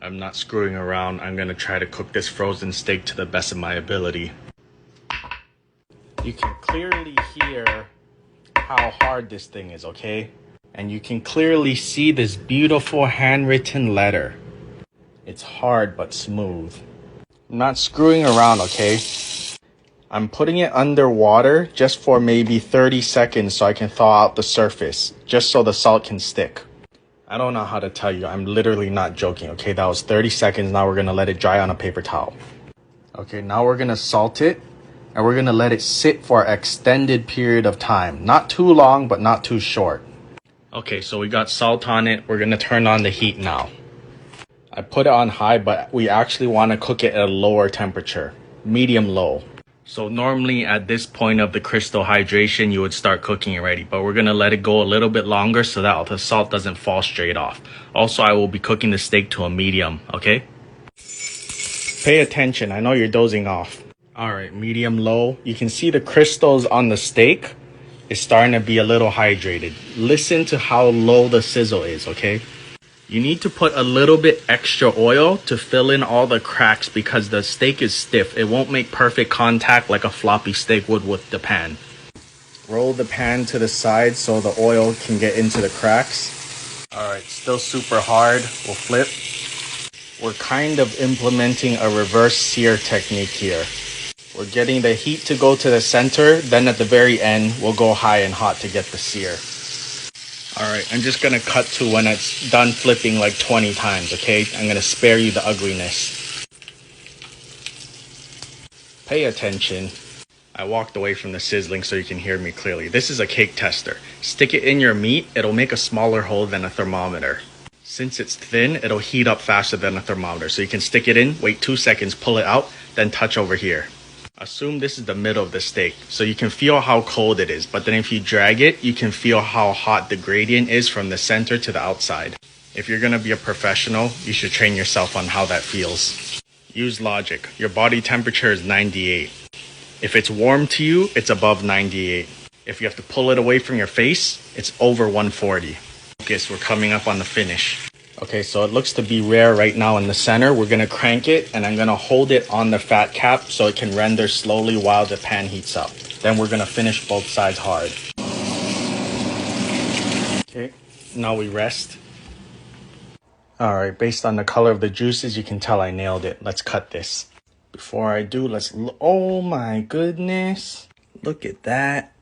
I'm not screwing around. I'm gonna try to cook this frozen steak to the best of my ability. You can clearly hear how hard this thing is, okay? And you can clearly see this beautiful handwritten letter. It's hard but smooth. I'm not screwing around, okay? I'm putting it under water just for maybe 30 seconds so I can thaw out the surface, just so the salt can stick. I don't know how to tell you. I'm literally not joking, okay? That was 30 seconds. Now we're gonna let it dry on a paper towel. Okay, now we're gonna salt it and we're gonna let it sit for an extended period of time. Not too long, but not too short. Okay, so we got salt on it. We're gonna turn on the heat now. I put it on high, but we actually wanna cook it at a lower temperature, medium low. So normally at this point of the crystal hydration, you would start cooking it already, but we're gonna let it go a little bit longer so that the salt doesn't fall straight off. Also, I will be cooking the steak to a medium, okay? Pay attention, I know you're dozing off. All right, medium low. You can see the crystals on the steak is starting to be a little hydrated. Listen to how low the sizzle is, okay? You need to put a little bit extra oil to fill in all the cracks because the steak is stiff. It won't make perfect contact like a floppy steak would with the pan. Roll the pan to the side so the oil can get into the cracks. All right, still super hard. We'll flip. We're kind of implementing a reverse sear technique here. We're getting the heat to go to the center, then at the very end, we'll go high and hot to get the sear. All right, I'm just gonna cut to when it's done flipping like 20 times, okay? I'm gonna spare you the ugliness. Pay attention. I walked away from the sizzling so you can hear me clearly. This is a cake tester. Stick it in your meat, it'll make a smaller hole than a thermometer. Since it's thin, it'll heat up faster than a thermometer. So you can stick it in, wait 2 seconds, pull it out, then touch over here. Assume this is the middle of the steak, so you can feel how cold it is, but then if you drag it, you can feel how hot the gradient is from the center to the outside. If you're gonna be a professional, you should train yourself on how that feels. Use logic. Your body temperature is 98. If it's warm to you, it's above 98. If you have to pull it away from your face, it's over 140. Focus, we're coming up on the finish. Okay, so it looks to be rare right now in the center. We're gonna crank it and I'm gonna hold it on the fat cap so it can render slowly while the pan heats up. Then we're gonna finish both sides hard. Okay, now we rest. All right, based on the color of the juices, you can tell I nailed it. Let's cut this. Before I do, oh my goodness. Look at that.